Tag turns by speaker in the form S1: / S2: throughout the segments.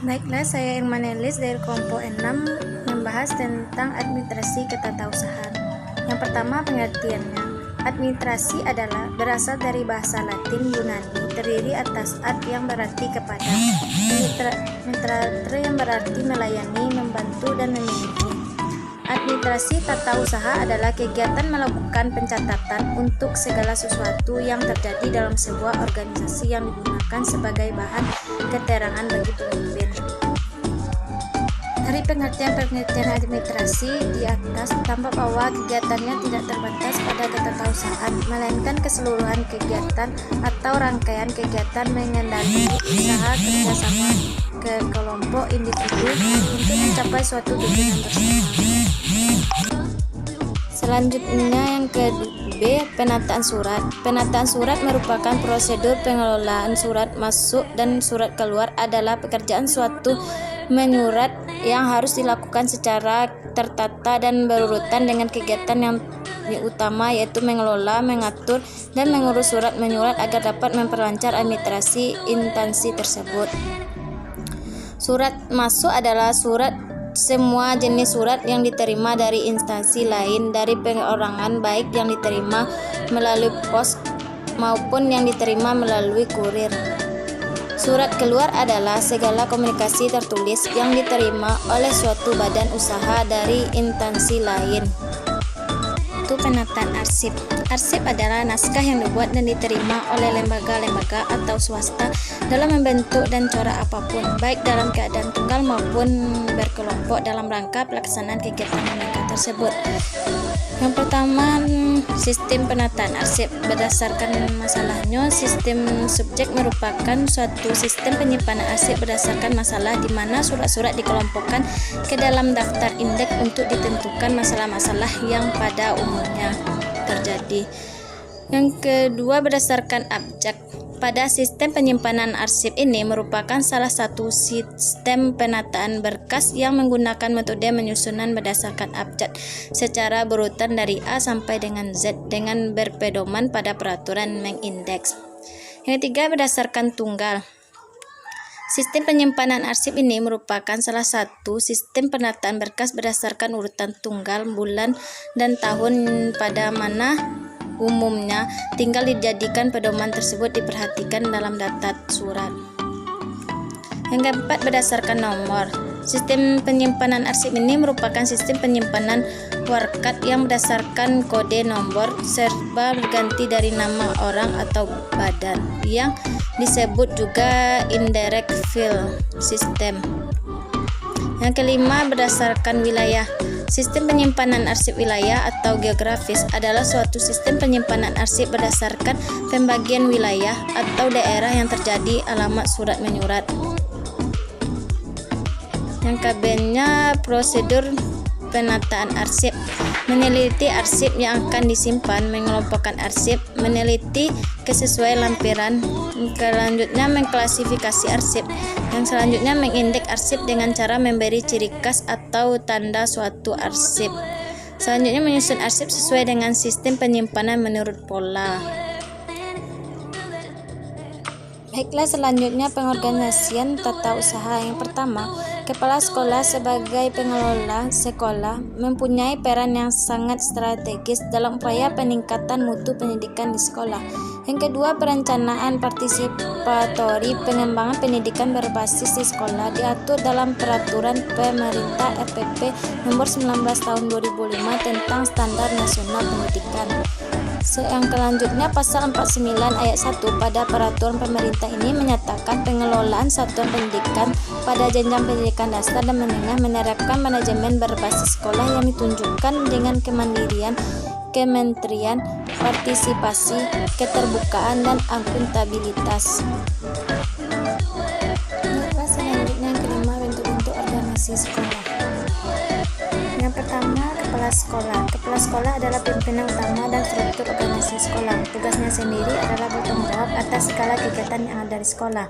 S1: Baiklah, saya Irma Nelis dari kelompok 6 membahas tentang administrasi ketatausahaan. Yang pertama, pengertiannya. Administrasi adalah berasal dari bahasa Latin Yunani, terdiri atas ad yang berarti kepada, administrator yang berarti melayani, membantu, dan memiliki. Administrasi tata usaha adalah kegiatan melakukan pencatatan untuk segala sesuatu yang terjadi dalam sebuah organisasi yang digunakan sebagai bahan keterangan bagi pemimpin. Dari pengertian administrasi di atas, tampak bahwa kegiatannya tidak terbatas pada ketatausahaan, melainkan keseluruhan kegiatan atau rangkaian kegiatan mengendalikan usaha kerjasama ke kelompok individu untuk mencapai suatu tujuan bersama. Selanjutnya yang B, penataan surat. Penataan surat merupakan prosedur pengelolaan surat masuk dan surat keluar adalah pekerjaan suatu menyurat yang harus dilakukan secara tertata dan berurutan dengan kegiatan yang utama, yaitu mengelola, mengatur, dan mengurus surat menyurat agar dapat memperlancar administrasi instansi tersebut. Surat masuk adalah semua jenis surat yang diterima dari instansi lain dari perorangan, baik yang diterima melalui pos maupun yang diterima melalui kurir. Surat keluar adalah segala komunikasi tertulis yang diterima oleh suatu badan usaha dari instansi lain. Itu penataan arsip. Arsip adalah naskah yang dibuat dan diterima oleh lembaga-lembaga atau swasta dalam membentuk dan corak apapun, baik dalam keadaan tunggal maupun berkelompok dalam rangka pelaksanaan kegiatan lembaga tersebut. Yang pertama, sistem penataan arsip. Berdasarkan masalahnya, sistem subjek merupakan suatu sistem penyimpanan arsip berdasarkan masalah di mana surat-surat dikelompokkan ke dalam daftar indeks untuk ditentukan masalah-masalah yang pada umumnya terjadi. Yang kedua, berdasarkan abjad. Pada sistem penyimpanan arsip ini merupakan salah satu sistem penataan berkas yang menggunakan metode penyusunan berdasarkan abjad secara berurutan dari A sampai dengan Z dengan berpedoman pada peraturan mengindeks. Yang ketiga, berdasarkan tunggal. Sistem penyimpanan arsip ini merupakan salah satu sistem penataan berkas berdasarkan urutan tunggal, bulan, dan tahun pada mana umumnya tinggal dijadikan pedoman tersebut diperhatikan dalam daftar surat. Yang keempat, berdasarkan nomor. Sistem penyimpanan arsip ini merupakan sistem penyimpanan warkat yang berdasarkan kode nomor serba berganti dari nama orang atau badan, yang disebut juga indirect file system. Yang kelima, berdasarkan wilayah. Sistem penyimpanan arsip wilayah atau geografis adalah suatu sistem penyimpanan arsip berdasarkan pembagian wilayah atau daerah yang terjadi alamat surat menyurat. Yang keempat, prosedur penataan arsip. Meneliti arsip yang akan disimpan, mengelompokkan arsip, meneliti kesesuaian lampiran, selanjutnya mengklasifikasi arsip, yang selanjutnya mengindeks arsip dengan cara memberi ciri khas atau tanda suatu arsip. Selanjutnya menyusun arsip sesuai dengan sistem penyimpanan menurut pola. Baiklah, selanjutnya pengorganisasian tata usaha. Yang pertama, kepala sekolah sebagai pengelola sekolah mempunyai peran yang sangat strategis dalam upaya peningkatan mutu pendidikan di sekolah. Yang kedua, perencanaan partisipatori pengembangan pendidikan berbasis di sekolah diatur dalam peraturan pemerintah RPP nomor 19 tahun 2005 tentang standar nasional pendidikan. Yang selanjutnya, pasal 49 ayat 1 pada peraturan pemerintah ini menyatakan pengelolaan satuan pendidikan pada jenjang pendidikan dasar dan menengah menerapkan manajemen berbasis sekolah yang ditunjukkan dengan kemandirian, kementerian, partisipasi, keterbukaan, dan akuntabilitas. Selanjutnya yang kelima, bentuk-bentuk organisasi sekolah. Yang pertama, kepala sekolah. Kepala sekolah adalah pimpinan utama dan struktur organisasi sekolah. Tugasnya sendiri adalah bertanggung jawab atas segala kegiatan yang ada di sekolah.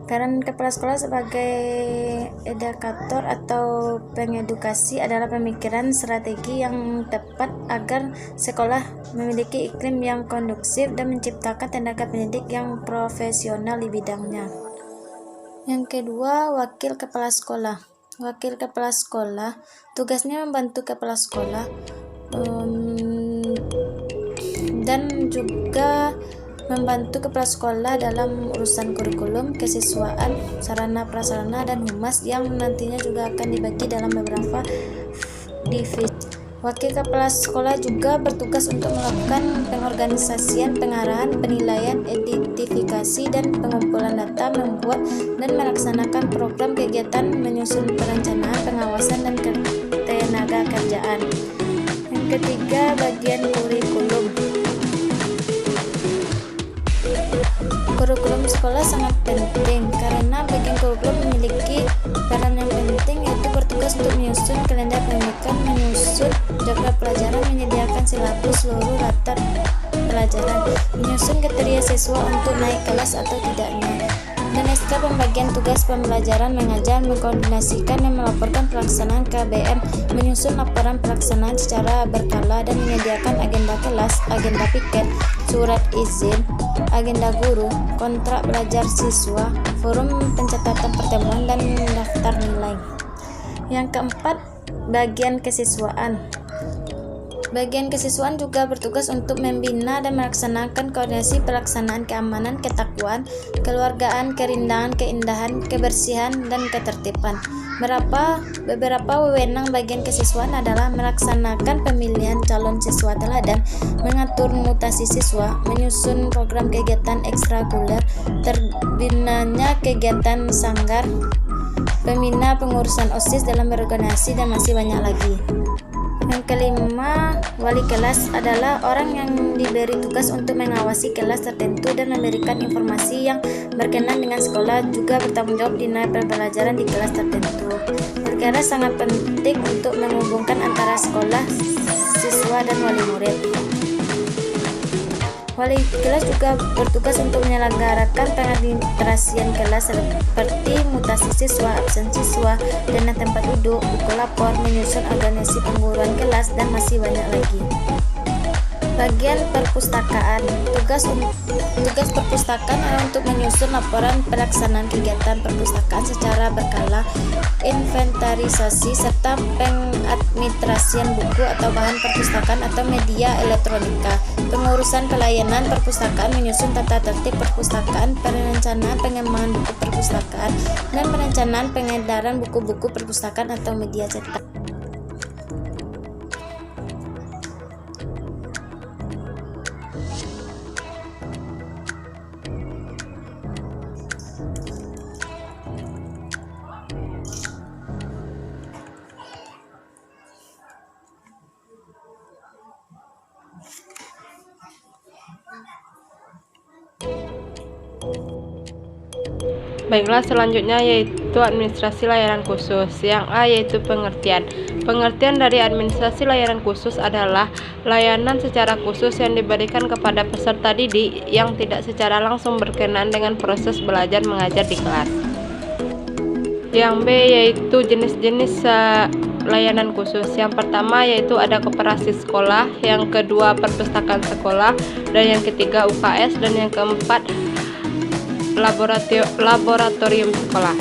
S1: Peran kepala sekolah sebagai edukator atau pengedukasi adalah pemikiran strategi yang tepat agar sekolah memiliki iklim yang kondusif dan menciptakan tenaga pendidik yang profesional di bidangnya. Yang kedua, wakil kepala sekolah. Wakil kepala sekolah tugasnya membantu kepala sekolah dan juga membantu kepala sekolah dalam urusan kurikulum, kesiswaan, sarana prasarana, dan humas yang nantinya juga akan dibagi dalam beberapa divisi. Wakil kepala sekolah juga bertugas untuk melakukan pengorganisasian, pengarahan, penilaian, identifikasi, dan pengumpulan data, membuat dan melaksanakan program kegiatan, menyusun perencanaan, pengawasan, dan ketenaga kerjaan. Yang ketiga, bagian kurikulum. Kurikulum sekolah sangat penting karena bagian kurikulum memiliki peran yang penting, yaitu bertugas untuk menyusun kalender pendidikan, menyusun jadwal pelajaran, menyediakan silabus seluruh latar pelajaran, menyusun kriteria siswa untuk naik kelas atau tidaknya, dan SK pembagian tugas pembelajaran mengajar, mengkoordinasikan dan melaporkan pelaksanaan KBM, menyusun laporan pelaksanaan secara berkala, dan menyediakan agenda kelas, agenda piket, surat izin, agenda guru, kontrak belajar siswa, forum pencatatan pertemuan, dan daftar nilai. Yang keempat, bagian kesiswaan. Bagian kesiswaan juga bertugas untuk membina dan melaksanakan koordinasi pelaksanaan keamanan, ketakwaan, keluargaan, kerindangan, keindahan, kebersihan, dan ketertiban. Beberapa wewenang bagian kesiswaan adalah melaksanakan pemilihan calon siswa teladan, mengatur mutasi siswa, menyusun program kegiatan ekstrakurikuler, terbinanya kegiatan sanggar, pembina pengurusan OSIS dalam berorganisasi, dan masih banyak lagi. Yang kelima, wali kelas adalah orang yang diberi tugas untuk mengawasi kelas tertentu dan memberikan informasi yang berkenan dengan sekolah, juga bertanggung jawab di nilai pembelajaran di kelas tertentu. Wali kelas sangat penting untuk menghubungkan antara sekolah, siswa, dan wali murid. Wali kelas juga bertugas untuk menyelenggarakan pengadministrasian kelas seperti mutasi siswa, absen siswa, dana tempat duduk, buku lapor, menyusun organisasi pengguruan kelas, dan masih banyak lagi. Bagian perpustakaan. Tugas perpustakaan adalah untuk menyusun laporan pelaksanaan kegiatan perpustakaan secara berkala, inventarisasi, serta pengadministrasian buku atau bahan perpustakaan atau media elektronika, pengurusan pelayanan perpustakaan, menyusun tata tertib perpustakaan, perencanaan pengembangan buku perpustakaan, dan perencanaan pengedaran buku-buku perpustakaan atau media cetak.
S2: Baiklah, selanjutnya yaitu administrasi layanan khusus. Yang A yaitu pengertian. Pengertian dari administrasi layanan khusus adalah layanan secara khusus yang diberikan kepada peserta didik yang tidak secara langsung berkenaan dengan proses belajar mengajar di kelas. Yang B yaitu jenis-jenis layanan khusus. Yang pertama yaitu ada koperasi sekolah, yang kedua perpustakaan sekolah, dan yang ketiga UKS, dan yang keempat laboratorium sekolah.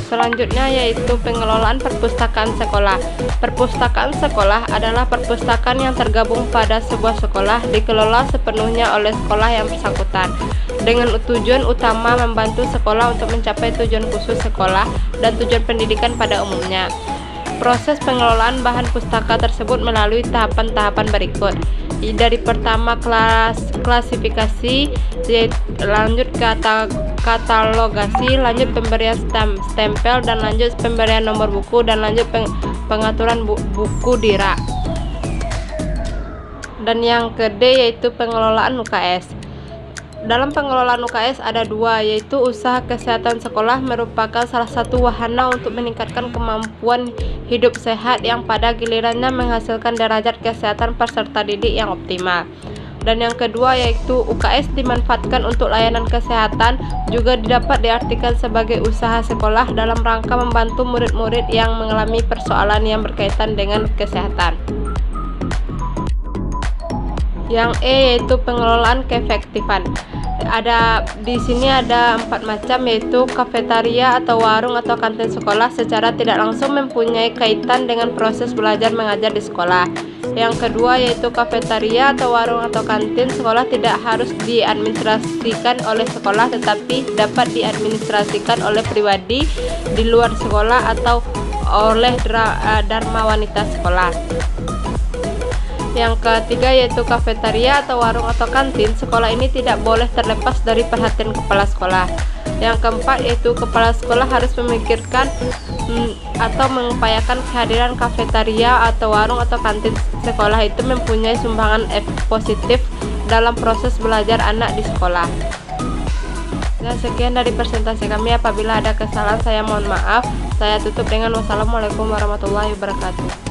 S2: Selanjutnya yaitu pengelolaan perpustakaan sekolah. Perpustakaan sekolah adalah perpustakaan yang tergabung pada sebuah sekolah, dikelola sepenuhnya oleh sekolah yang bersangkutan, dengan tujuan utama membantu sekolah untuk mencapai tujuan khusus sekolah dan tujuan pendidikan pada umumnya. Proses pengelolaan bahan pustaka tersebut melalui tahapan-tahapan berikut. Dari pertama klasifikasi, lanjut katalogasi, lanjut pemberian stempel, dan lanjut pemberian nomor buku, dan lanjut pengaturan buku dira. Dan yang ke D yaitu pengelolaan UKS. Dalam pengelolaan UKS ada dua, yaitu usaha kesehatan sekolah merupakan salah satu wahana untuk meningkatkan kemampuan hidup sehat yang pada gilirannya menghasilkan derajat kesehatan peserta didik yang optimal. Dan yang kedua yaitu UKS dimanfaatkan untuk layanan kesehatan, juga dapat diartikan sebagai usaha sekolah dalam rangka membantu murid-murid yang mengalami persoalan yang berkaitan dengan kesehatan. Yang E yaitu pengelolaan keefektifan. Di sini ada 4 macam, yaitu kafetaria atau warung atau kantin sekolah secara tidak langsung mempunyai kaitan dengan proses belajar mengajar di sekolah. Yang kedua yaitu kafetaria atau warung atau kantin sekolah tidak harus diadministrasikan oleh sekolah, tetapi dapat diadministrasikan oleh pribadi di luar sekolah atau oleh dharma wanita sekolah. Yang ketiga yaitu kafetaria atau warung atau kantin sekolah ini tidak boleh terlepas dari perhatian kepala sekolah. Yang keempat yaitu kepala sekolah harus memikirkan atau mengupayakan kehadiran kafetaria atau warung atau kantin sekolah itu mempunyai sumbangan positif dalam proses belajar anak di sekolah. Nah, sekian dari presentasi kami. Apabila ada kesalahan saya mohon maaf. Saya tutup dengan wassalamualaikum warahmatullahi wabarakatuh.